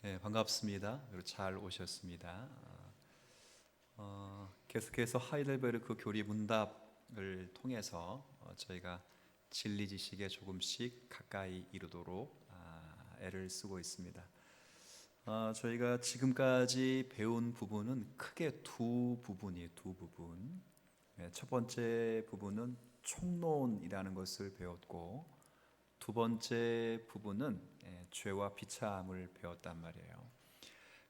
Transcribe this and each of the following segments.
네, 반갑습니다. 그리고 잘 오셨습니다. 계속해서 하이델베르크 교리 문답을 통해서 저희가 진리 지식에 조금씩 가까이 이르도록 애를 쓰고 있습니다. 저희가 지금까지 배운 부분은 크게 두 부분이에요. 두 부분. 첫 번째 부분은 총론이라는 것을 배웠고, 두 번째 부분은 죄와 비참을 배웠단 말이에요.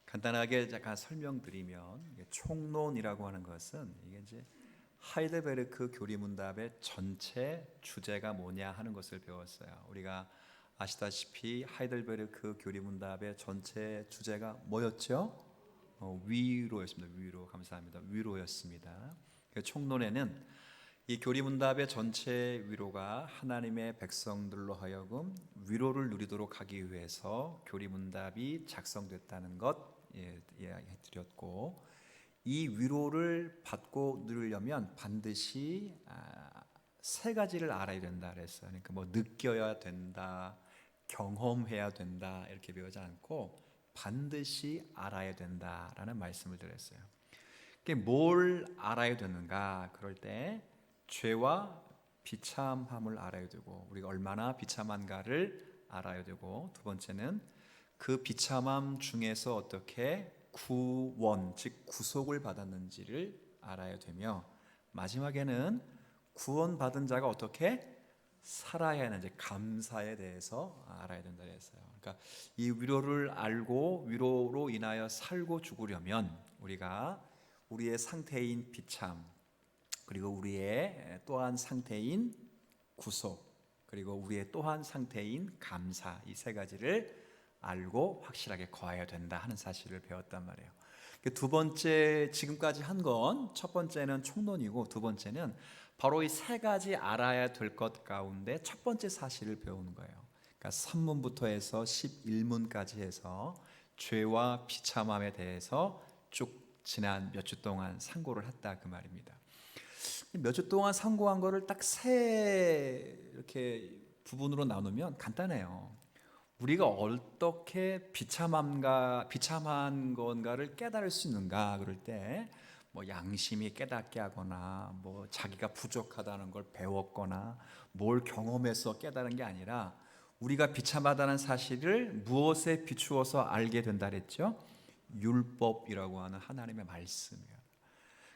간단하게 잠깐 설명드리면, 총론이라고 하는 것은 이게 이제 하이델베르크 교리문답의 전체 주제가 뭐냐 하는 것을 배웠어요. 우리가 아시다시피 하이델베르크 교리문답의 전체 주제가 뭐였죠? 위로였습니다. 위로. 감사합니다. 위로였습니다. 총론에는 이 교리문답의 전체 위로가 하나님의 백성들로 하여금 위로를 누리도록 하기 위해서 교리문답이 작성됐다는 것 이야기해 드렸고, 이 위로를 받고 누리려면 반드시 세 가지를 알아야 된다 그랬어요. 그러니까 뭐 느껴야 된다, 경험해야 된다 이렇게 배우지 않고 반드시 알아야 된다라는 말씀을 드렸어요. 뭘 알아야 되는가? 그럴 때 죄와 비참함을 알아야 되고, 우리가 얼마나 비참한가를 알아야 되고, 두 번째는 그 비참함 중에서 어떻게 구원, 즉 구속을 받았는지를 알아야 되며, 마지막에는 구원받은 자가 어떻게 살아야 하는지, 감사에 대해서 알아야 된다 했어요. 그러니까 이 위로를 알고 위로로 인하여 살고 죽으려면 우리가 우리의 상태인 비참, 그리고 우리의 또한 상태인 구속, 그리고 우리의 또한 상태인 감사, 이 세 가지를 알고 확실하게 거해야 된다 하는 사실을 배웠단 말이에요. 두 번째, 지금까지 한 건 첫 번째는 총론이고, 두 번째는 바로 이 세 가지 알아야 될 것 가운데 첫 번째 사실을 배우는 거예요. 그러니까 3문부터 해서 11문까지 해서 죄와 비참함에 대해서 쭉 지난 몇 주 동안 상고를 했다 그 말입니다. 몇 주 동안 상고한 거를 딱 세 이렇게 부분으로 나누면 간단해요. 우리가 어떻게 비참한 건가를 깨달을 수 있는가 그럴 때, 뭐 양심이 깨닫게 하거나 뭐 자기가 부족하다는 걸 배웠거나 뭘 경험해서 깨달은 게 아니라, 우리가 비참하다는 사실을 무엇에 비추어서 알게 된다 그랬죠? 율법이라고 하는 하나님의 말씀이에요.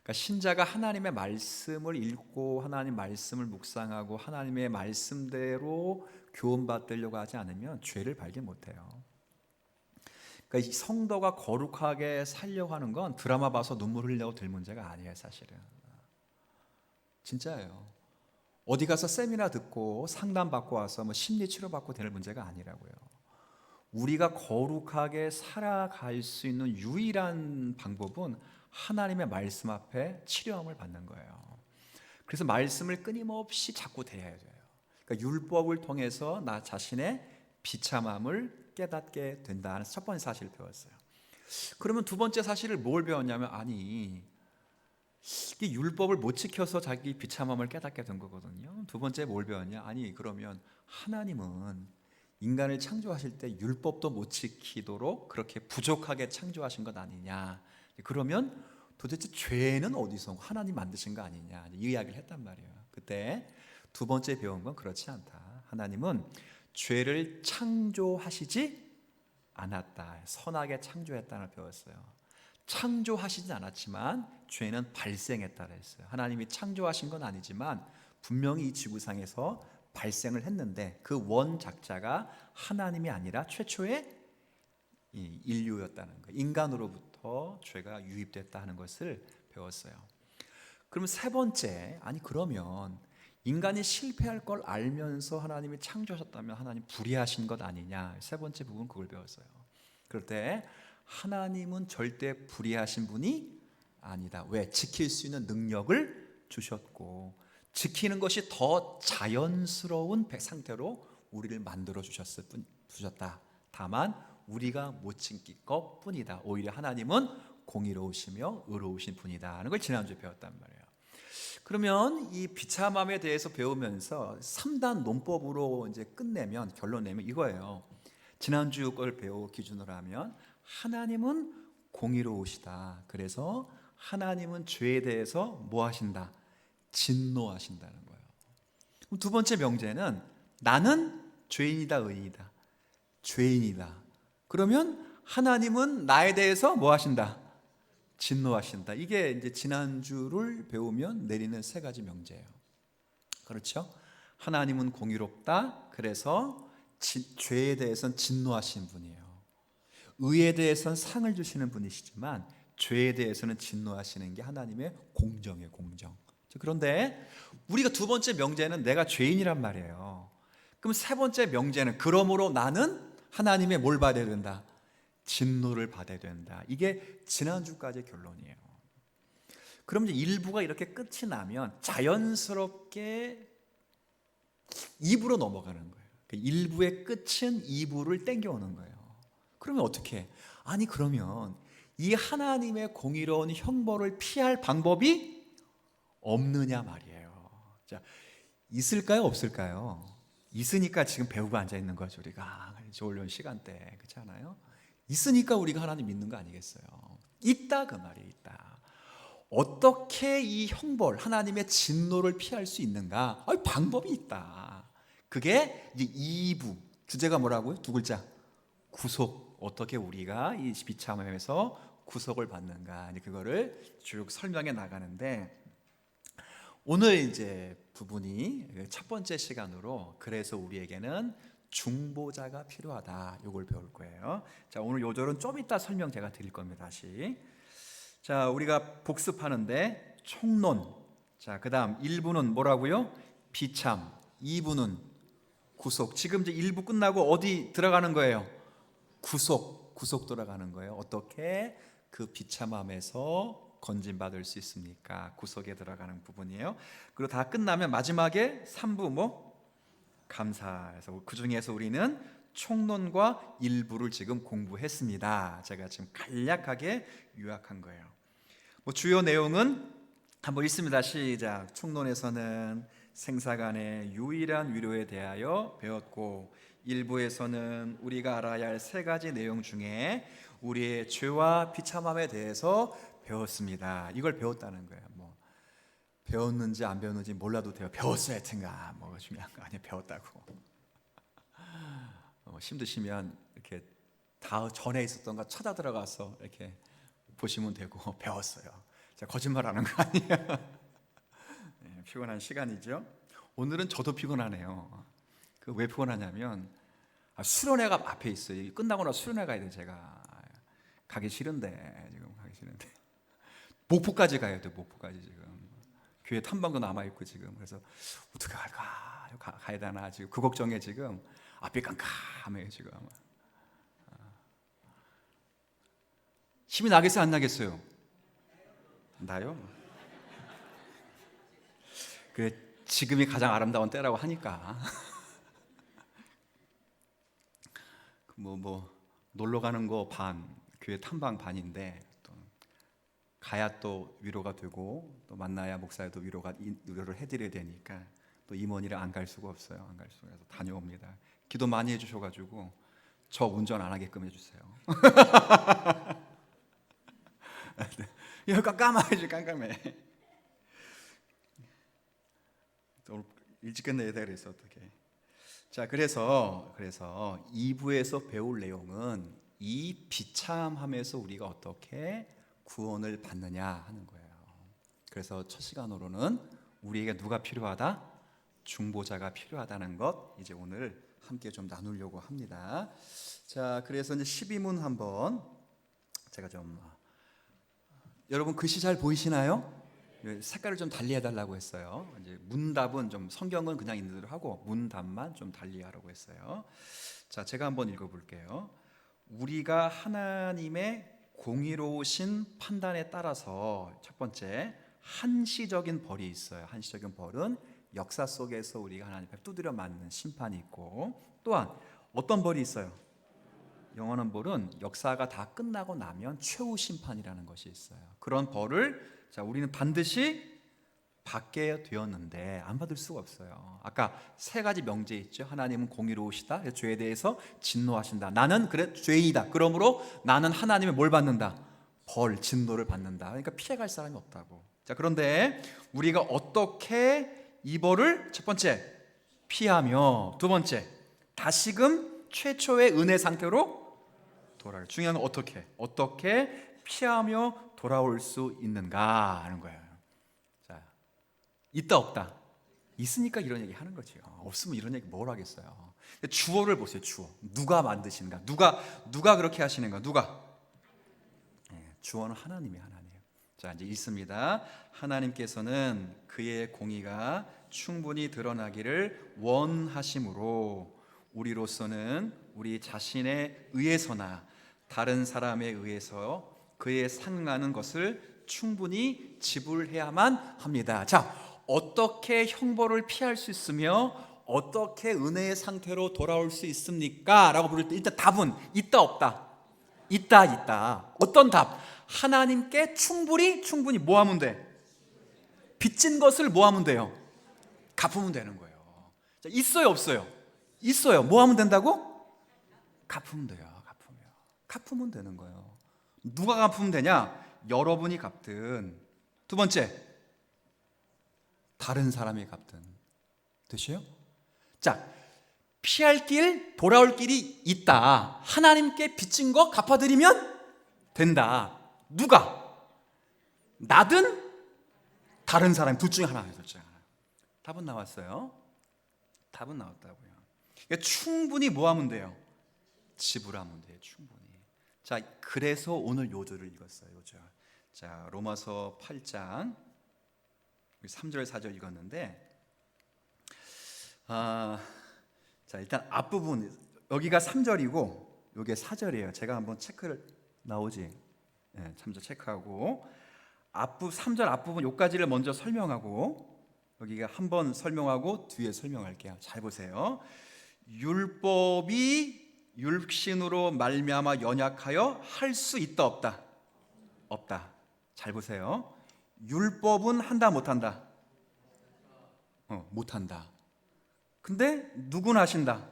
그러니까 신자가 하나님의 말씀을 읽고 하나님 말씀을 묵상하고 하나님의 말씀대로 교훈받으려고 하지 않으면 죄를 발견 못해요. 그러니까 이 성도가 거룩하게 살려고 하는 건 드라마 봐서 눈물 흘리려고 될 문제가 아니에요. 사실은 진짜예요. 어디 가서 세미나 듣고 상담 받고 와서 뭐 심리 치료 받고 될 문제가 아니라고요. 우리가 거룩하게 살아갈 수 있는 유일한 방법은 하나님의 말씀 앞에 치료함을 받는 거예요. 그래서 말씀을 끊임없이 자꾸 대해야 돼요. 그러니까 율법을 통해서 나 자신의 비참함을 깨닫게 된다는 첫 번째 사실을 배웠어요. 그러면 두 번째 사실을 뭘 배웠냐면, 아니 이 율법을 못 지켜서 자기 비참함을 깨닫게 된 거거든요. 두 번째 뭘 배웠냐? 아니 그러면 하나님은 인간을 창조하실 때 율법도 못 지키도록 그렇게 부족하게 창조하신 것 아니냐? 그러면 도대체 죄는 어디서 하나님 만드신 거 아니냐? 이 이야기를 했단 말이에요. 그때 두 번째 배운 건 그렇지 않다. 하나님은 죄를 창조하시지 않았다. 선하게 창조했다는 걸 배웠어요. 창조하시지 않았지만 죄는 발생했다 그랬어요. 하나님이 창조하신 건 아니지만 분명히 이 지구상에서 발생을 했는데, 그 원작자가 하나님이 아니라 최초의 인류였다는 거예요. 인간으로부터 죄가 유입됐다 하는 것을 배웠어요. 그럼 세 번째, 아니 그러면 인간이 실패할 걸 알면서 하나님이 창조하셨다면 하나님 불의하신 것 아니냐? 세 번째 부분 그걸 배웠어요. 그럴 때 하나님은 절대 불의하신 분이 아니다. 왜? 지킬 수 있는 능력을 주셨고, 지키는 것이 더 자연스러운 상태로 우리를 만들어 주셨다. 다만 우리가 못 지킬 것 뿐이다. 오히려 하나님은 공의로우시며 의로우신 분이다 하는 걸 지난주에 배웠단 말이에요. 그러면 이 비참함에 대해서 배우면서 3단 논법으로 이제 끝내면, 결론 내면 이거예요. 지난주 걸 배우 기준으로 하면 하나님은 공의로우시다. 그래서 하나님은 죄에 대해서 뭐 하신다? 진노하신다는 거예요. 그럼 두 번째 명제는 나는 죄인이다, 의인이다. 죄인이다. 그러면 하나님은 나에 대해서 뭐 하신다? 진노하신다. 이게 이제 지난주를 배우면 내리는 세 가지 명제예요. 그렇죠? 하나님은 공의롭다. 그래서 죄에 대해서는 진노하시는 분이에요. 의에 대해서는 상을 주시는 분이시지만 죄에 대해서는 진노하시는 게 하나님의 공정이에요, 공정. 그런데 우리가 두 번째 명제는 내가 죄인이란 말이에요. 그럼 세 번째 명제는 그러므로 나는 하나님의 뭘 받아야 된다? 진노를 받아야 된다. 이게 지난주까지의 결론이에요. 그럼 이제 1부가 이렇게 끝이 나면 자연스럽게 2부로 넘어가는 거예요. 1부의 끝은 2부를 땡겨오는 거예요. 그러면 어떻게 해? 아니 그러면 이 하나님의 공의로운 형벌을 피할 방법이 없느냐 말이에요. 자, 있을까요? 없을까요? 있으니까 지금 배우고 앉아있는 거죠. 우리가 올려온 시간대 그렇지 않아요? 있으니까 우리가 하나님 믿는 거 아니겠어요? 있다 그 말이 있다. 어떻게 이 형벌 하나님의 진노를 피할 수 있는가? 방법이 있다. 그게 이제 2부 주제가 뭐라고요? 두 글자 구속. 어떻게 우리가 이 비참함에서 구속을 받는가? 그거를 쭉 설명해 나가는데 오늘 이제 부분이 첫 번째 시간으로 그래서 우리에게는 중보자가 필요하다. 이걸 배울 거예요. 자, 오늘 요절은 좀 이따 설명 제가 드릴 겁니다. 다시. 자, 우리가 복습하는데 총론. 자, 그다음 1부는 뭐라고요? 비참. 2부는 구속. 지금 이제 1부 끝나고 어디 들어가는 거예요? 구속 들어가는 거예요. 어떻게 그 비참함에서 건진받을 수 있습니까? 구속에 들어가는 부분이에요. 그리고 다 끝나면 마지막에 3부 뭐? 감사해서 그 중에서 우리는 총론과 일부를 지금 공부했습니다. 제가 지금 간략하게 요약한 거예요. 뭐 주요 내용은 한번 읽습니다. 시작. 총론에서는 생사간의 유일한 위로에 대하여 배웠고 일부에서는 우리가 알아야 할 세 가지 내용 중에 우리의 죄와 비참함에 대해서 배웠습니다. 이걸 배웠다는 거예요. 뭐 배웠는지 안 배웠는지 몰라도 돼요. 배웠어야 하여튼가 뭐가 중요한 거 아니에요. 배웠다고. 힘드시면 이렇게 다 전에 있었던 거 찾아 들어가서 이렇게 보시면 되고 배웠어요. 제가 거짓말하는 거 아니에요. 네, 피곤한 시간이죠. 오늘은 저도 피곤하네요. 그 왜 피곤하냐면 수련회가 앞에 있어요. 끝나고 나서 수련회 가야 돼. 제가 가기 싫은데 지금 가기 싫은데 목포까지 가야 돼. 목포까지 지금 교회 탐방도 남아 있고 지금 그래서 어떻게 갈까 가야 되나 지금 그 걱정에 지금 앞이 깜깜해요 지금. 힘이 나겠어요 안 나겠어요? 나요? 그 지금이 가장 아름다운 때라고 하니까 뭐 놀러 가는 거 반, 교회 탐방 반인데 또 가야 또 위로가 되고 또 만나야 목사도 위로를 해드려야 되니까 또 임원이랑 안 갈 수가 없어요. 안 갈 수가 없어서 다녀옵니다. 기도 많이 해주셔가지고 저 운전 안 하게끔 해주세요. 이거 깜깜해. 오늘 일찍 끝내야 돼 그래서 어떻게? 자, 그래서 2부에서 배울 내용은 이 비참함에서 우리가 어떻게 구원을 받느냐 하는 거예요. 그래서 첫 시간으로는 우리에게 누가 필요하다? 중보자가 필요하다는 것 이제 오늘 함께 좀 나누려고 합니다. 자, 그래서 이제 12문 한번 제가 좀 여러분 글씨 잘 보이시나요? 색깔을 좀 달리 해달라고 했어요. 이제 문답은 좀 성경은 그냥 있는 대로 하고 문답만 좀 달리 하라고 했어요. 자, 제가 한번 읽어볼게요. 우리가 하나님의 공의로우신 판단에 따라서 첫 번째 한시적인 벌이 있어요. 한시적인 벌은 역사 속에서 우리가 하나님 앞에 두드려 맞는 심판이 있고 또한 어떤 벌이 있어요? 영원한 벌은 역사가 다 끝나고 나면 최후 심판이라는 것이 있어요. 그런 벌을 자, 우리는 반드시 받게 되었는데 안 받을 수가 없어요. 아까 세 가지 명제 있죠. 하나님은 공의로우시다. 죄에 대해서 진노하신다. 나는 그래 죄이다. 그러므로 나는 하나님의 뭘 받는다? 벌, 진노를 받는다. 그러니까 피해갈 사람이 없다고. 자, 그런데 우리가 어떻게 이 벌을 첫 번째 피하며, 두 번째 다시금 최초의 은혜 상태로 돌아올. 중요한 건 어떻게 피하며 돌아올 수 있는가 하는 거예요. 자, 있다 없다. 있으니까 이런 얘기 하는 거죠. 없으면 이런 얘기 뭘 하겠어요. 주어를 보세요. 주어. 누가 만드시는가? 누가 그렇게 하시는가? 누가? 주어는 하나님이 하나님. 자, 이제 읽습니다. 하나님께서는 그의 공의가 충분히 드러나기를 원하심으로 우리로서는 우리 자신에 의해서나 다른 사람에 의해서 그의 상하는 것을 충분히 지불해야만 합니다. 자, 어떻게 형벌을 피할 수 있으며 어떻게 은혜의 상태로 돌아올 수 있습니까? 라고 부를 때 일단 답은 있다 없다. 있다. 어떤 답? 하나님께 충분히 뭐 하면 돼? 빚진 것을 뭐 하면 돼요? 갚으면 되는 거예요. 자, 있어요 없어요? 있어요. 뭐 하면 된다고? 갚으면 돼요. 갚으면 되는 거예요. 누가 갚으면 되냐? 여러분이 갚든, 두 번째 다른 사람이 갚든. 되시요? 자, 피할 길, 돌아올 길이 있다. 하나님께 빚진 거 갚아드리면 된다. 누가? 나든 다른 사람, 둘 중에 하나. 답은 나왔어요. 답은 나왔다고요. 그러니까 충분히 뭐 하면 돼요? 지불하면 돼요. 충분히. 자, 그래서 오늘 요절을 읽었어요. 요절. 자, 로마서 8장 3절 4절 읽었는데, 자, 일단 앞부분 여기가 3절이고 여기가 4절이에요. 제가 한번 체크를 나오지. 네, 3절 체크하고 3절 앞부분 요까지를 먼저 설명하고 여기가 한번 설명하고 뒤에 설명할게요. 잘 보세요. 율법이 육신으로 말미암아 연약하여 할 수 있다 없다? 없다. 잘 보세요. 율법은 한다 못한다? 못한다. 근데 누구는 하신다?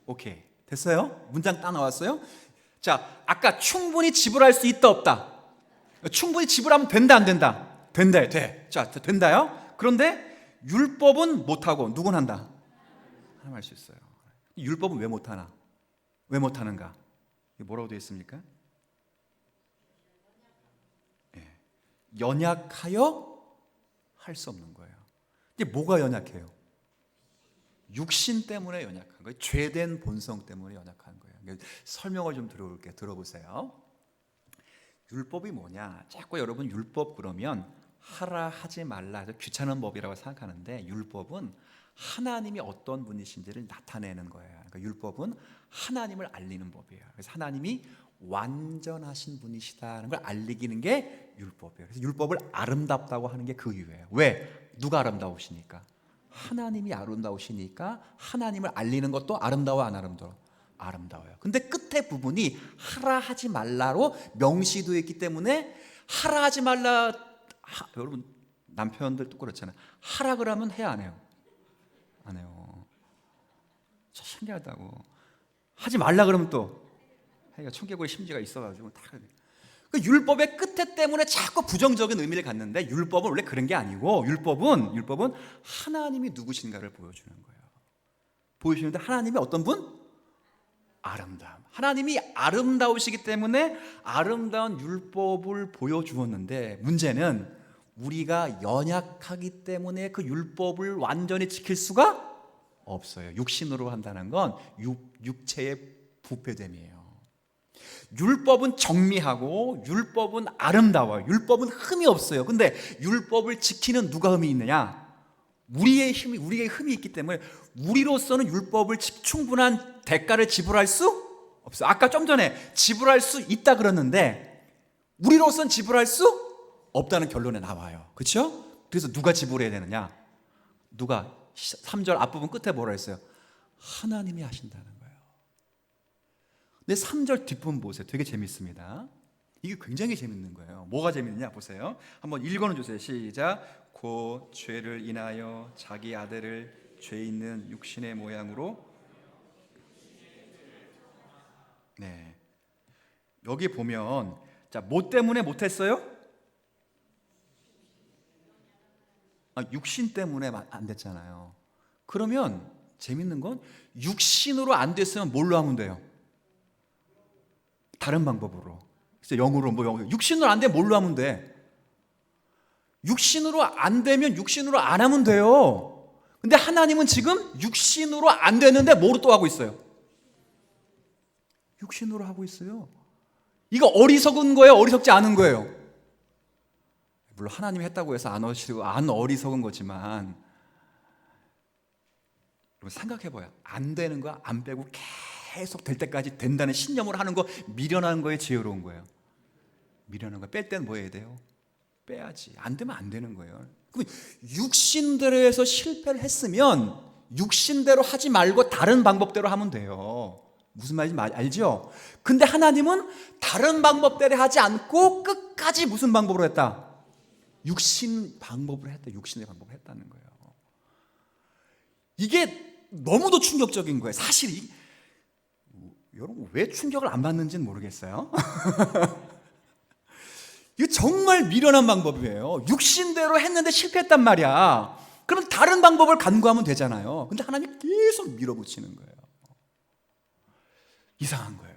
오케이, 됐어요? 문장 딱 나왔어요? 자, 아까 충분히 지불할 수 있다 없다? 충분히 지불하면 된다 안 된다? 된다. 돼. 자, 된다요? 그런데 율법은 못하고 누구는 한다? 하나님 할 수 있어요. 율법은 왜 못하나? 왜 못하는가? 뭐라고 되어 있습니까? 연약하여 할 수 없는 거예요. 이게 뭐가 연약해요? 육신 때문에 연약한 거예요. 죄된 본성 때문에 연약한 거예요. 설명을 좀 들어보세요. 율법이 뭐냐? 자꾸 여러분 율법 그러면 하라 하지 말라 귀찮은 법이라고 생각하는데, 율법은 하나님이 어떤 분이신지를 나타내는 거예요. 그러니까 율법은 하나님을 알리는 법이에요. 그래서 하나님이 완전하신 분이시다는 걸 알리기는 게 율법이에요. 그래서 율법을 아름답다고 하는 게 그 이유예요. 왜? 누가 아름다우시니까? 하나님이 아름다우시니까 하나님을 알리는 것도 아름다워 안 아름다워? 아름다워요. 근데 끝에 부분이 하라 하지 말라로 명시되어 있기 때문에 하라 하지 말라, 여러분 남편들도 그렇잖아요. 하라 그러면 해야 안 해요? 안 해요. 참 신기하다고. 하지 말라 그러면 또 해요. 청개구리 심지가 있어가지고 다 그래요. 그 율법의 끝에 때문에 자꾸 부정적인 의미를 갖는데, 율법은 원래 그런 게 아니고 율법은 하나님이 누구신가를 보여주는 거예요. 보여주는데 하나님이 어떤 분? 아름다움. 하나님이 아름다우시기 때문에 아름다운 율법을 보여주었는데, 문제는 우리가 연약하기 때문에 그 율법을 완전히 지킬 수가 없어요. 육신으로 한다는 건 육체의 부패됨이에요. 율법은 정미하고 율법은 아름다워요. 율법은 흠이 없어요. 근데 율법을 지키는 누가 흠이 있느냐? 우리의 흠이 있기 때문에 우리로서는 율법을 충분한 대가를 지불할 수 없어요. 아까 좀 전에 지불할 수 있다 그랬는데 우리로서는 지불할 수 없다는 결론에 나와요. 그렇죠? 그래서 누가 지불해야 되느냐? 누가? 3절 앞부분 끝에 뭐라 했어요? 하나님이 하신다는 거예요. 근데 3절 뒷부분 보세요. 되게 재밌습니다. 이게 굉장히 재밌는 거예요. 뭐가 재밌느냐 보세요. 한번 읽어주세요. 시작. 않고 죄를 인하여 자기 아들을 죄 있는 육신의 모양으로. 네. 여기 보면 자, 뭐 때문에 못했어요? 육신 때문에 안 됐잖아요. 그러면 재밌는 건 육신으로 안 됐으면 뭘로 하면 돼요? 다른 방법으로. 그래서 영으로 육신으로 안 되면 뭘로 하면 돼? 육신으로 안 되면 육신으로 안 하면 돼요. 근데 하나님은 지금 육신으로 안 되는데 뭐로 또 하고 있어요? 육신으로 하고 있어요. 이거 어리석은 거예요? 어리석지 않은 거예요? 물론 하나님이 했다고 해서 안 어리석은 거지만, 여러분 생각해봐요. 안 되는 거 안 빼고 계속 될 때까지 된다는 신념으로 하는 거, 미련한 거에 지혜로운 거예요. 미련한 거 뺄 때는 뭐 해야 돼요? 빼야지. 안 되면 안 되는 거예요. 그럼 육신대로 해서 실패를 했으면 육신대로 하지 말고 다른 방법대로 하면 돼요. 무슨 말인지 알죠? 근데 하나님은 다른 방법대로 하지 않고 끝까지 무슨 방법으로 했다? 육신 방법으로 했다. 육신의 방법으로 했다는 거예요. 이게 너무도 충격적인 거예요. 사실 여러분 왜 충격을 안 받는지는 모르겠어요. 이게 정말 미련한 방법이에요. 육신대로 했는데 실패했단 말이야. 그럼 다른 방법을 간구하면 되잖아요. 근데 하나님 계속 밀어붙이는 거예요. 이상한 거예요.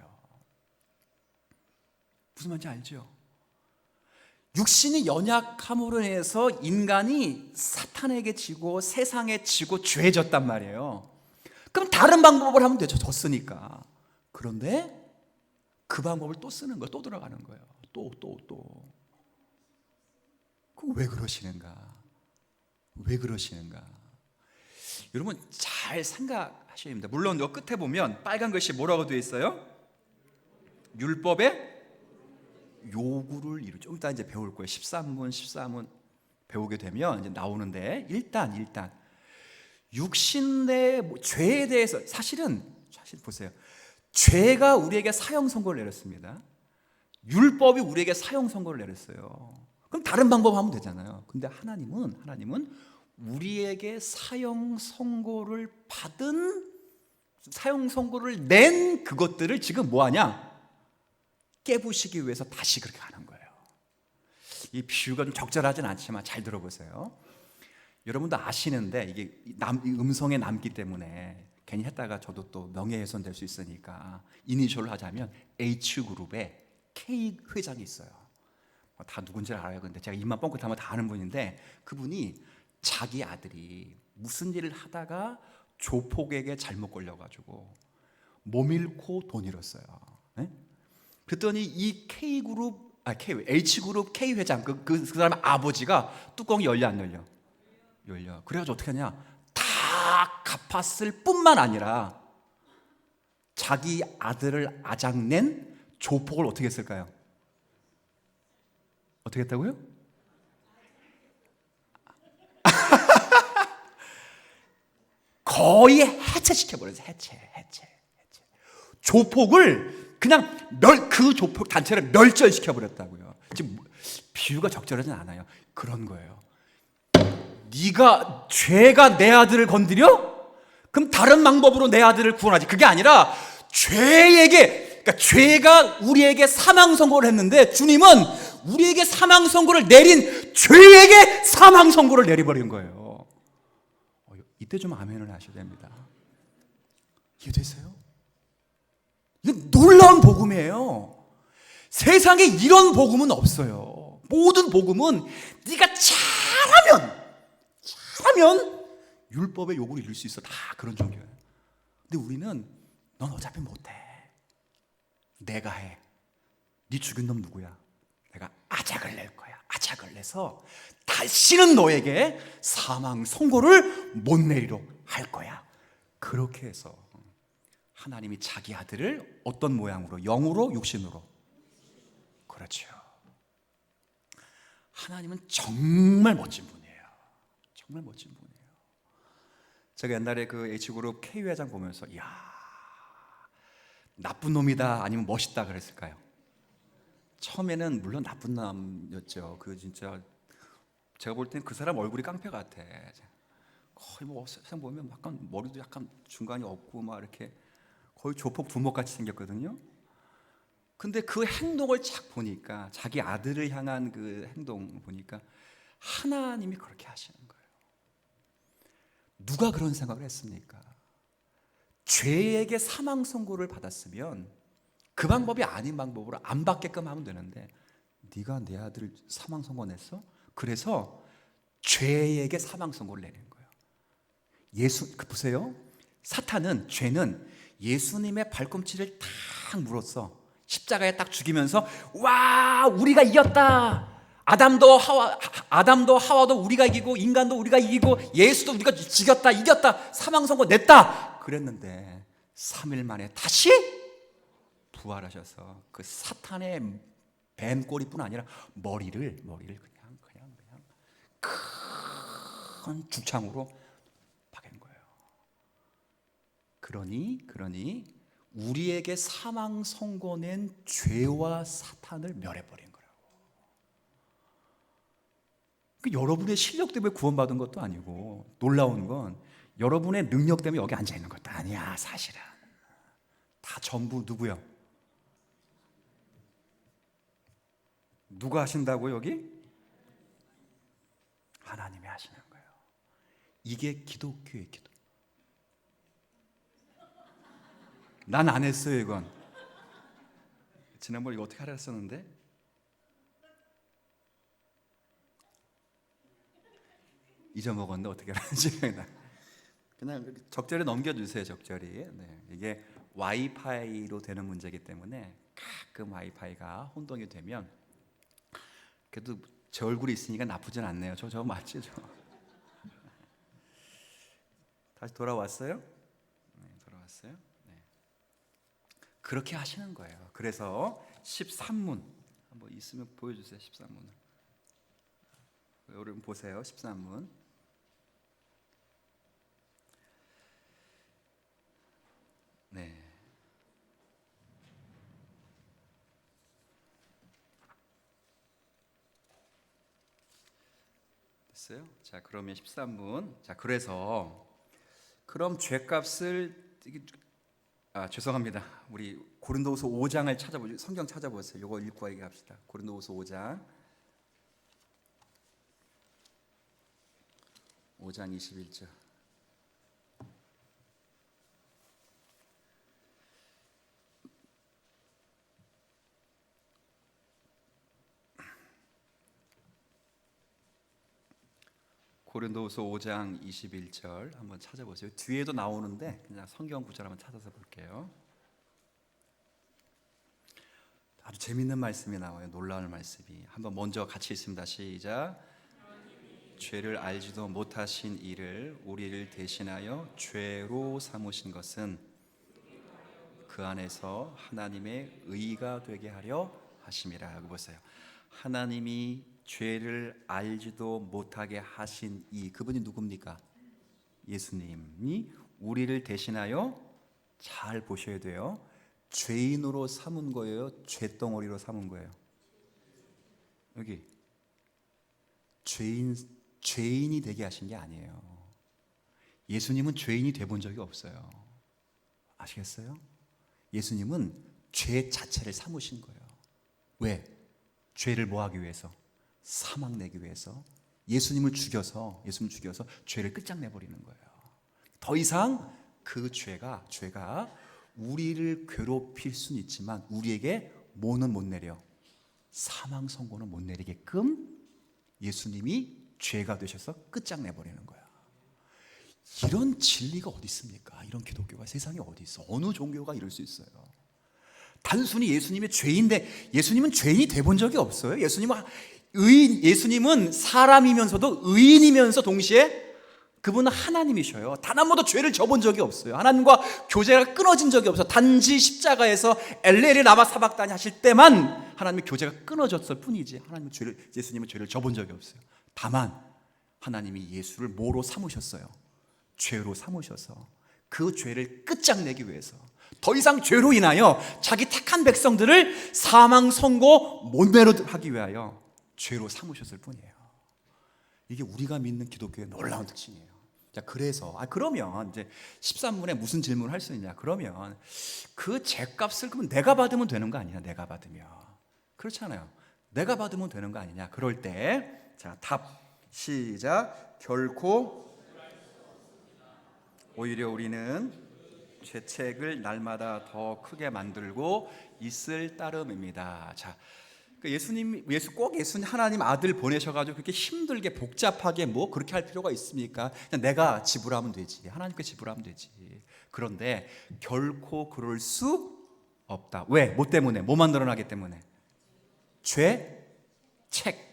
무슨 말인지 알죠? 육신이 연약함으로 인해서 인간이 사탄에게 지고 세상에 지고 죄졌단 말이에요. 그럼 다른 방법을 하면 되죠. 졌으니까. 그런데 그 방법을 또 쓰는 거예요. 또 들어가는 거예요. 또. 그거 왜 그러시는가? 왜 그러시는가? 여러분 잘 생각하셔야 됩니다. 물론 요 끝에 보면 빨간 글씨 뭐라고 되어 있어요? 율법의 요구를 이루죠. 좀 이따 이제 배울 거예요. 13문 배우게 되면 이제 나오는데 일단 육신 내 죄에 대해서 사실 보세요. 죄가 우리에게 사형 선고를 내렸습니다. 율법이 우리에게 사형 선고를 내렸어요. 그럼 다른 방법 하면 되잖아요. 근데 하나님은 우리에게 사형 선고를 낸 그것들을 지금 뭐하냐? 깨부시기 위해서 다시 그렇게 하는 거예요. 이 비유가 좀 적절하진 않지만 잘 들어보세요. 여러분도 아시는데 이게 음성에 남기 때문에 괜히 했다가 저도 또 명예훼손 될 수 있으니까 이니셜로 하자면 H그룹에 K 회장이 있어요. 다 누군지 알아요. 근데 제가 입만 뻥끗하면 다 아는 분인데, 그분이 자기 아들이 무슨 일을 하다가 조폭에게 잘못 걸려가지고 몸 잃고 돈 잃었어요. 네? 그랬더니 이 H그룹 K 회장 그 사람의 아버지가 뚜껑이 열려 안 열려? 열려. 그래가지고 어떻게 하냐? 다 갚았을 뿐만 아니라 자기 아들을 아작낸 조폭을 어떻게 했을까요? 어떻게 했다고요? 거의 해체시켜버렸어요. 해체. 조폭을 그냥 그 조폭 단체를 멸절시켜버렸다고요. 지금 비유가 적절하진 않아요. 그런 거예요. 죄가 내 아들을 건드려? 그럼 다른 방법으로 내 아들을 구원하지. 그게 아니라 그러니까 죄가 우리에게 사망 선고를 했는데 주님은 우리에게 사망 선고를 내린 죄에게 사망 선고를 내려버린 거예요. 이때 좀 아멘을 하셔야 됩니다. 이해되세요? 이건 놀라운 복음이에요. 세상에 이런 복음은 없어요. 모든 복음은 네가 잘하면 율법의 요구를 이룰 수 있어. 다 그런 종교예요. 근데 우리는 넌 어차피 못해. 내가 해. 네 죽인 놈 누구야? 내가 아작을 낼 거야. 아작을 내서 다시는 너에게 사망 선고를 못 내리도록 할 거야. 그렇게 해서 하나님이 자기 아들을 어떤 모양으로? 영으로? 육신으로? 그렇죠. 하나님은 정말 멋진 분이에요. 정말 멋진 분이에요. 제가 옛날에 그 H그룹 K 회장 보면서 이야, 나쁜 놈이다 아니면 멋있다 그랬을까요? 처음에는 물론 나쁜 놈이었죠. 그 진짜 제가 볼 땐 그 사람 얼굴이 깡패 같아. 거의 뭐 세상 보면 약간 머리도 약간 중간이 없고 막 이렇게 거의 조폭 두목같이 생겼거든요. 근데 그 행동을 쫙 보니까, 자기 아들을 향한 그 행동 보니까 하나님이 그렇게 하시는 거예요. 누가 그런 생각을 했습니까? 죄에게 사망 선고를 받았으면 그 방법이 아닌 방법으로 안 받게끔 하면 되는데, 네가 내 아들을 사망 선고 냈어? 그래서 죄에게 사망 선고를 내는 거예요. 보세요. 죄는 예수님의 발꿈치를 탁 물었어. 십자가에 딱 죽이면서 와, 우리가 이겼다. 아담도 하와도 우리가 이기고, 인간도 우리가 이기고, 예수도 우리가 이겼다. 사망 선고 냈다. 그랬는데 3일 만에 다시 부활하셔서 그 사탄의 뱀꼬리뿐 아니라 머리를 그냥 큰 죽창으로 박은 거예요. 그러니 우리에게 사망 선고낸 죄와 사탄을 멸해버린 거라고. 여러분의 실력 때문에 구원받은 것도 아니고, 놀라운 건 여러분의 능력 때문에 여기 앉아 있는 것도 아니야. 사실은 다 전부 누구요? 누가 하신다고? 여기 하나님이 하시는 거예요. 이게 기독교의 기도. 난 안 했어요. 이건 지난번에 이거 어떻게 하라 했었는데 잊어먹었는데 어떻게 하는지 그냥 적절히 넘겨주세요. 적절히. 네. 이게 와이파이로 되는 문제이기 때문에 가끔 와이파이가 혼동이 되면, 그래도 제 얼굴이 있으니까 나쁘진 않네요. 저 맞지? 다시 돌아왔어요? 네, 돌아왔어요. 네. 그렇게 하시는 거예요. 그래서 13문 한번 있으면 보여주세요. 13문을 여러분 보세요. 13문. 네. 됐어요? 자, 그러면 13문. 자, 그럼 죄값을 죄송합니다. 우리 고린도후서 5장을 찾아보죠. 성경 찾아보세요. 이거 읽고 얘기합시다. 고린도후서 5장 21절. 고린도후서 5장 21절 한번 찾아보세요. 뒤에도 나오는데 그냥 성경 구절 한번 찾아서 볼게요. 아주 재밌는 말씀이 나와요. 놀라운 말씀이. 한번 먼저 같이 읽습니다. 시작. 죄를 알지도 못하신 이를 우리를 대신하여 죄로 삼으신 것은 그 안에서 하나님의 의가 되게 하려 하심이라. 보세요. 하나님이 죄를 알지도 못하게 하신 그분이 누굽니까? 예수님이 우리를 대신하여, 잘 보셔야 돼요. 죄인으로 삼은 거예요? 죄덩어리로 삼은 거예요? 여기 죄인이 되게 하신 게 아니에요. 예수님은 죄인이 돼본 적이 없어요. 아시겠어요? 예수님은 죄 자체를 삼으신 거예요. 왜? 죄를 뭐 하기 위해서? 사망 내기 위해서. 예수님을 죽여서 죄를 끝장내버리는 거예요. 더 이상 그 죄가 우리를 괴롭힐 수는 있지만 우리에게 뭐는 못 내려? 사망 선고는 못 내리게끔 예수님이 죄가 되셔서 끝장내버리는 거야. 이런 진리가 어디 있습니까? 이런 기독교가 세상에 어디 있어? 어느 종교가 이럴 수 있어요? 단순히 예수님의 죄인데, 예수님은 죄인이 돼본 적이 없어요. 예수님은 사람이면서도 의인이면서 동시에 그분은 하나님이셔요. 단 한 번도 죄를 져본 적이 없어요. 하나님과 교제가 끊어진 적이 없어요. 단지 십자가에서 엘레를 나마 사박다니 하실 때만 하나님의 교제가 끊어졌을 뿐이지, 예수님은 죄를 져본 적이 없어요. 다만 하나님이 예수를 뭐로 삼으셨어요? 죄로 삼으셔서 그 죄를 끝장내기 위해서, 더 이상 죄로 인하여 자기 택한 백성들을 사망 선고 못 내도록 하기 위하여 죄로 삼으셨을 뿐이에요. 이게 우리가 믿는 기독교의 놀라운 특징이에요. 자, 그래서 그러면 이제 13문에 무슨 질문을 할 수 있냐? 그러면 그 죄값을 그러면 내가 받으면 되는 거 아니냐? 내가 받으면 그렇잖아요. 내가 받으면 되는 거 아니냐? 그럴 때 자, 답 시작. 결코 오히려 우리는 죄책을 날마다 더 크게 만들고 있을 따름입니다. 자, 예수님 하나님 아들 보내셔가지고 그렇게 힘들게 복잡하게 뭐 그렇게 할 필요가 있습니까? 그냥 내가 지불하면 되지. 하나님께 지불하면 되지. 그런데 결코 그럴 수 없다. 왜? 뭐 때문에? 뭐만 늘어나기 때문에? 죄책.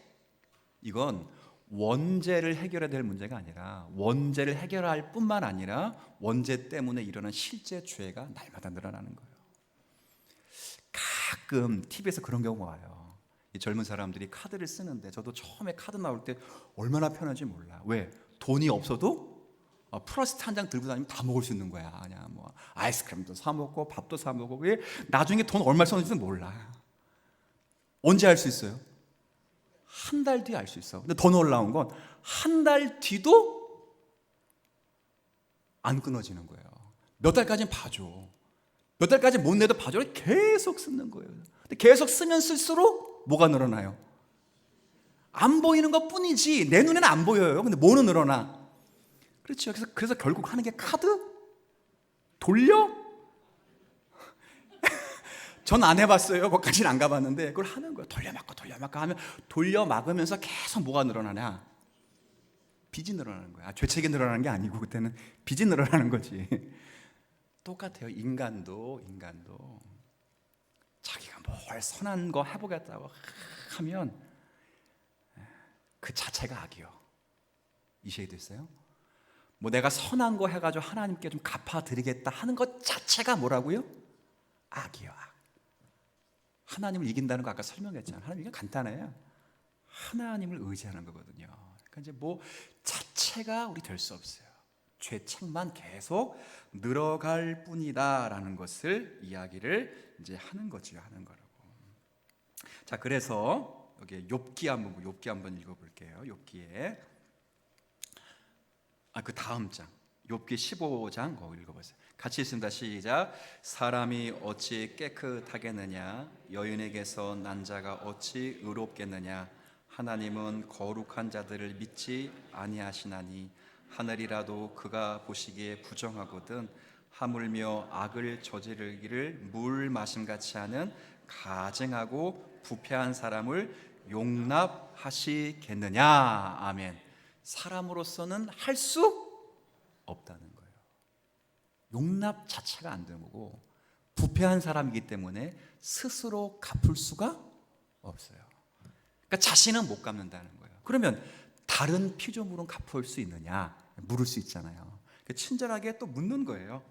이건 원죄를 해결해야 될 문제가 아니라 원죄를 해결할 뿐만 아니라 원죄 때문에 일어난 실제 죄가 날마다 늘어나는 거예요. 가끔 TV에서 그런 경우가 와요. 이 젊은 사람들이 카드를 쓰는데 저도 처음에 카드 나올 때 얼마나 편한지 몰라. 왜? 돈이 없어도 플러스 한 장 들고 다니면 다 먹을 수 있는 거야. 그냥 뭐 아이스크림도 사 먹고 밥도 사 먹고. 왜? 나중에 돈 얼마 썼는지도 몰라. 언제 알 수 있어요? 한 달 뒤에 알 수 있어. 근데 더 놀라운 건 한 달 뒤도 안 끊어지는 거예요. 몇 달까지는 봐줘. 몇 달까지 못 내도 봐줘. 계속 쓰는 거예요. 근데 계속 쓰면 쓸수록 뭐가 늘어나요? 안 보이는 것 뿐이지 내 눈에는 안 보여요. 근데 뭐는 늘어나? 그렇죠. 그래서 결국 하는 게 카드? 돌려? 전 안 해봤어요. 거기까지는 안 가봤는데 그걸 하는 거예요. 돌려막고 하면 돌려막으면서 계속 뭐가 늘어나냐? 빚이 늘어나는 거야. 죄책이 늘어나는 게 아니고 그때는 빚이 늘어나는 거지. 똑같아요. 인간도 자기가 뭘 선한 거 해보겠다고 하면 그 자체가 악이요. 이해도 있어요? 뭐 내가 선한 거 해가지고 하나님께 좀 갚아드리겠다 하는 것 자체가 뭐라고요? 악이요, 악. 하나님을 이긴다는 거 아까 설명했잖아요. 하나님 이게 간단해요. 하나님을 의지하는 거거든요. 그러니까 이제 뭐 자체가 우리 될 수 없어요. 죄책만 계속 늘어갈 뿐이다라는 것을 이야기를 이제 하는 거죠, 하는 거라고. 자, 그래서 여기 욥기 한번 읽어볼게요. 욥기에 그 다음 장 욥기 15장 거기 읽어보세요. 같이 있습니다. 시작. 사람이 어찌 깨끗하겠느냐? 여인에게서 난 자가 어찌 의롭겠느냐? 하나님은 거룩한 자들을 믿지 아니하시나니 하늘이라도 그가 보시기에 부정하거든 하물며 악을 저지르기를 물 마심같이 하는 가증하고 부패한 사람을 용납하시겠느냐? 아멘. 사람으로서는 할 수 없다는 거예요. 용납 자체가 안 되는 거고 부패한 사람이기 때문에 스스로 갚을 수가 없어요. 그러니까 자신은 못 갚는다는 거예요. 그러면 다른 피조물은 갚을 수 있느냐? 물을 수 있잖아요. 친절하게 또 묻는 거예요.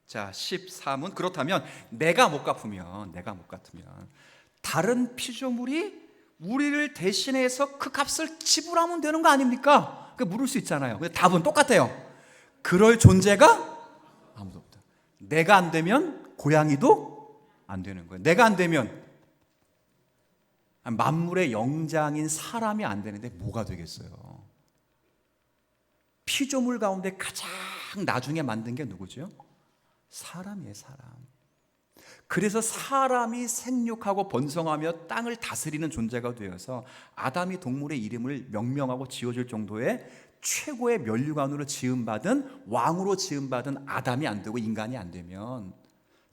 자, 13문 그렇다면 내가 못 갚으면 다른 피조물이 우리를 대신해서 그 값을 지불하면 되는 거 아닙니까? 그 물을 수 있잖아요. 근데 답은 똑같아요. 그럴 존재가 아무도 없다. 내가 안 되면 고양이도 안 되는 거예요. 내가 안 되면 만물의 영장인 사람이 안 되는데 뭐가 되겠어요? 피조물 가운데 가장 나중에 만든 게 누구죠? 사람이에요, 사람. 그래서 사람이 생육하고 번성하며 땅을 다스리는 존재가 되어서 아담이 동물의 이름을 명명하고 지어줄 정도의 최고의 면류관으로 지음받은 왕으로 지음받은 아담이 안 되고 인간이 안 되면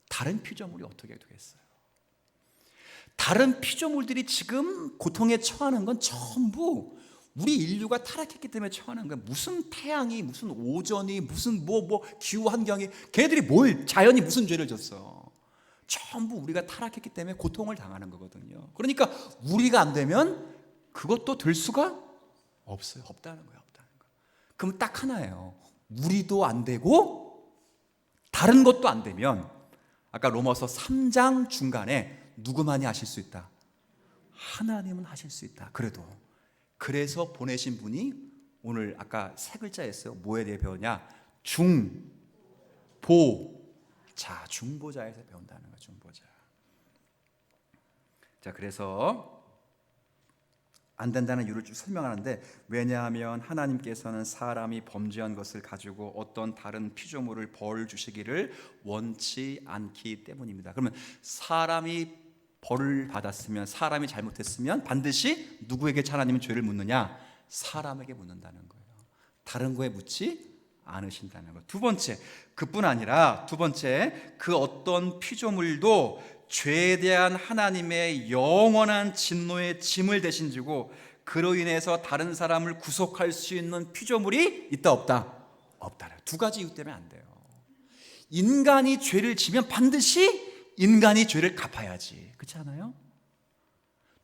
다른 피조물이 어떻게 되겠어요? 다른 피조물들이 지금 고통에 처하는 건 전부 우리 인류가 타락했기 때문에 처하는 거야. 무슨 태양이, 무슨 오전이, 무슨 뭐 기후 환경이, 걔네들이 자연이 무슨 죄를 졌어? 전부 우리가 타락했기 때문에 고통을 당하는 거거든요. 그러니까 우리가 안 되면 그것도 될 수가 없어요. 없다는 거예요. 그럼 딱 하나예요. 우리도 안 되고 다른 것도 안 되면 아까 로마서 3장 중간에 누구만이 하실 수 있다? 하나님은 하실 수 있다. 그래서 보내신 분이 오늘 아까 세 글자였어요. 뭐에 대해 배웠냐? 중보자. 중보자에서 배운다는 거예요. 중보자. 자, 그래서 안 된다는 이유를 쭉 설명하는데, 왜냐하면 하나님께서는 사람이 범죄한 것을 가지고 어떤 다른 피조물을 벌 주시기를 원치 않기 때문입니다. 그러면 사람이 벌을 받았으면, 사람이 잘못했으면 반드시 누구에게 하나님은 죄를 묻느냐? 사람에게 묻는다는 거예요. 다른 거에 묻지 않으신다는 것. 두 번째, 그뿐 아니라 두 번째, 그 어떤 피조물도 죄에 대한 하나님의 영원한 진노의 짐을 대신 지고 그로 인해서 다른 사람을 구속할 수 있는 피조물이 있다 없다? 없다. 두 가지 이유 때문에 안 돼요. 인간이 죄를 지면 반드시 인간이 죄를 갚아야지. 그렇지 않아요?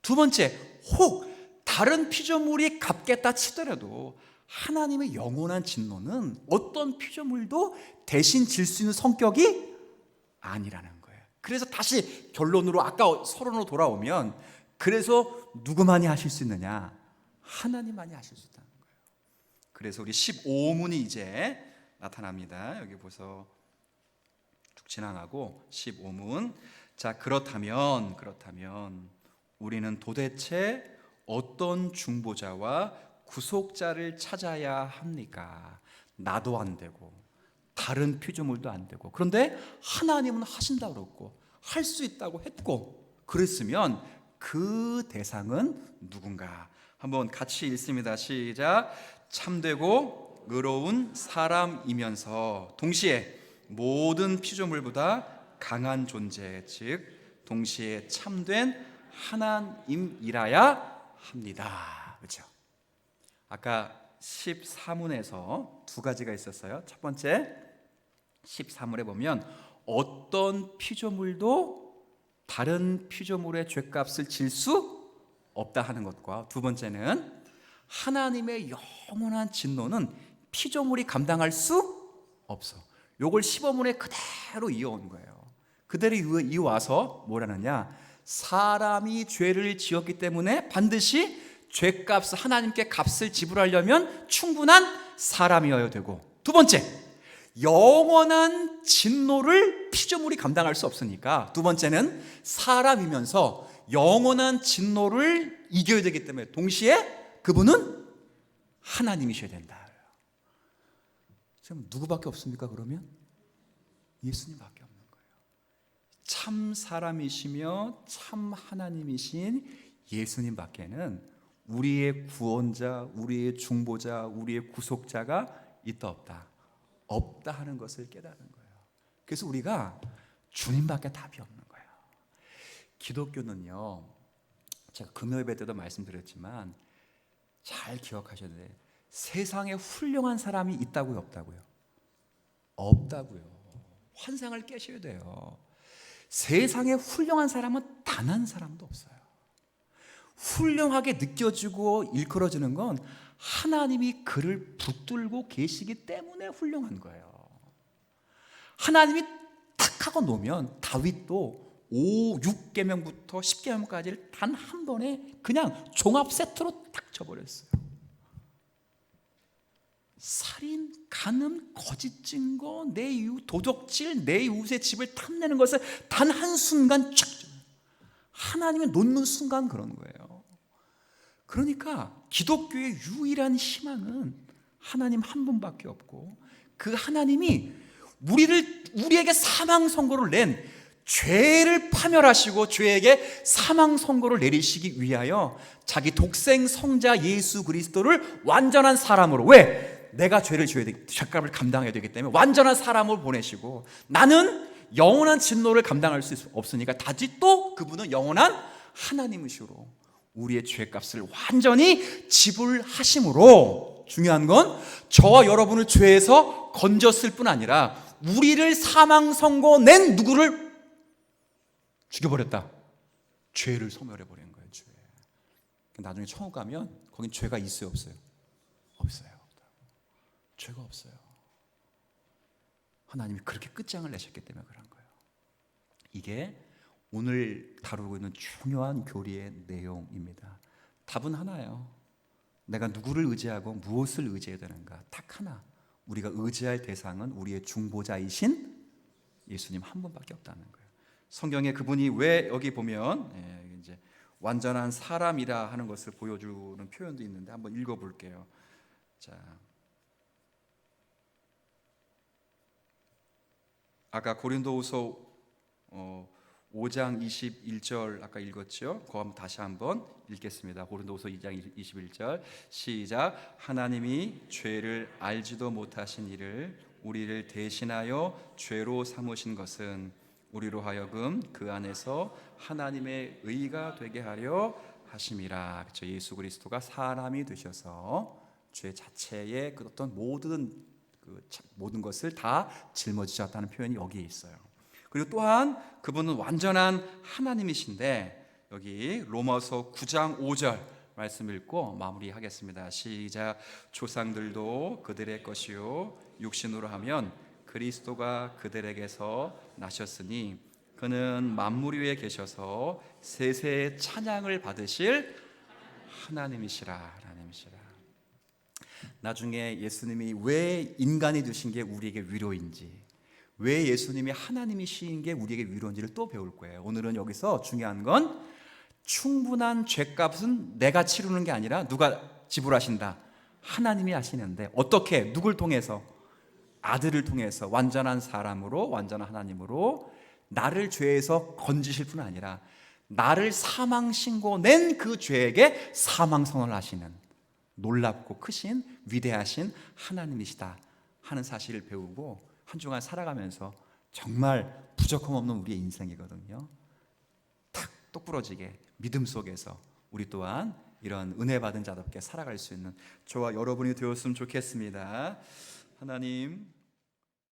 두 번째, 혹 다른 피조물이 갚겠다 치더라도 하나님의 영원한 진노는 어떤 피조물도 대신 질 수 있는 성격이 아니라는 거예요. 그래서 다시 결론으로 아까 서론으로 돌아오면, 그래서 누구만이 하실 수 있느냐? 하나님만이 하실 수 있다는 거예요. 그래서 우리 15문이 이제 나타납니다. 여기 보서 쭉 지나가고 15문. 자, 그렇다면 우리는 도대체 어떤 중보자와 구속자를 찾아야 합니까? 나도 안 되고 다른 피조물도 안 되고, 그런데 하나님은 하신다고 그랬고 할 수 있다고 했고, 그랬으면 그 대상은 누군가? 한번 같이 읽습니다. 시작. 참되고 의로운 사람이면서 동시에 모든 피조물보다 강한 존재, 즉 동시에 참된 하나님이라야 합니다. 그렇죠? 아까 14문에서 두 가지가 있었어요. 첫 번째, 14문에 보면 어떤 피조물도 다른 피조물의 죄값을 질 수 없다 하는 것과, 두 번째는 하나님의 영원한 진노는 피조물이 감당할 수 없어. 요걸 15문에 그대로 이어온 거예요. 그대로 이어와서 뭐라느냐? 사람이 죄를 지었기 때문에 반드시 죄값을, 하나님께 값을 지불하려면 충분한 사람이어야 되고, 두 번째, 영원한 진노를 피조물이 감당할 수 없으니까 두 번째는 사람이면서 영원한 진노를 이겨야 되기 때문에 동시에 그분은 하나님이셔야 된다. 지금 누구밖에 없습니까? 그러면 예수님밖에 없는 거예요. 참 사람이시며 참 하나님이신 예수님밖에는 우리의 구원자, 우리의 중보자, 우리의 구속자가 있다 없다? 없다 하는 것을 깨닫는 거예요. 그래서 우리가 주님밖에 답이 없는 거예요. 기독교는요, 제가 금요일 때도 말씀드렸지만 잘 기억하셔야 돼요. 세상에 훌륭한 사람이 있다고요, 없다고요? 없다고요. 환상을 깨셔야 돼요. 세상에 훌륭한 사람은 단 한 사람도 없어요. 훌륭하게 느껴지고 일컬어지는 건 하나님이 그를 붙들고 계시기 때문에 훌륭한 거예요. 하나님이 탁 하고 놓으면 다윗도 6계명부터 10계명까지를 단 한 번에 그냥 종합 세트로 딱 쳐버렸어요. 살인, 간음, 거짓 증거, 내 이웃 도적질, 내 이웃의 집을 탐내는 것을 단 한순간 쫙, 하나님이 놓는 순간 그런 거예요. 그러니까 기독교의 유일한 희망은 하나님 한 분밖에 없고, 그 하나님이 우리에게 사망 선고를 낸, 죄를 파멸하시고 죄에게 사망 선고를 내리시기 위하여 자기 독생 성자 예수 그리스도를 완전한 사람으로, 왜? 내가 죄를 지어야 되기, 죄값을 감당해야 되기 때문에 완전한 사람을 보내시고, 나는 영원한 진노를 감당할 수 없으니까 다시 또 그분은 영원한 하나님이시로 우리의 죄값을 완전히 지불하심으로, 중요한 건 저와 여러분을 죄에서 건졌을 뿐 아니라 우리를 사망 선고 낸 누구를 죽여버렸다. 죄를 소멸해버린 거예요. 죄. 나중에 천국 가면 거긴 죄가 있어요, 없어요? 없어요. 죄가 없어요. 하나님이 그렇게 끝장을 내셨기 때문에 그런 거예요. 이게 오늘 다루고 있는 중요한 교리의 내용입니다. 답은 하나예요. 내가 누구를 의지하고 무엇을 의지해야 되는가? 딱 하나. 우리가 의지할 대상은 우리의 중보자이신 예수님 한 분밖에 없다는 거예요. 성경에 그분이 왜, 여기 보면 이제 완전한 사람이라 하는 것을 보여주는 표현도 있는데 한번 읽어볼게요. 자, 아까 고린도후서 5장 21절 아까 읽었죠? 그럼 다시 한번 읽겠습니다. 고린도후서 2장 21절 시작. 하나님이 죄를 알지도 못하신 이를 우리를 대신하여 죄로 삼으신 것은 우리로 하여금 그 안에서 하나님의 의가 되게 하려 하심이라. 그렇죠? 예수 그리스도가 사람이 되셔서 죄 자체의 그 어떤 모든 것을 다 짊어지셨다는 표현이 여기에 있어요. 그리고 또한 그분은 완전한 하나님이신데 여기 로마서 9장 5절 말씀 읽고 마무리하겠습니다. 시작. 조상들도 그들의 것이요 육신으로 하면 그리스도가 그들에게서 나셨으니 그는 만물 위에 계셔서 세세의 찬양을 받으실 하나님이시라. 나중에 예수님이 왜 인간이 되신 게 우리에게 위로인지, 왜 예수님이 하나님이신 게 우리에게 위로인지를 또 배울 거예요. 오늘은 여기서 중요한 건 충분한 죄값은 내가 치르는 게 아니라 누가 지불하신다? 하나님이 하시는데 어떻게? 누굴 통해서? 아들을 통해서 완전한 사람으로, 완전한 하나님으로 나를 죄에서 건지실 뿐 아니라 나를 사망 신고낸 그 죄에게 사망 선언을 하시는 놀랍고 크신 위대하신 하나님이시다 하는 사실을 배우고 한 주간 살아가면서 정말 부족함 없는 우리의 인생이거든요. 탁 똑부러지게 믿음 속에서 우리 또한 이런 은혜 받은 자답게 살아갈 수 있는 저와 여러분이 되었으면 좋겠습니다. 하나님,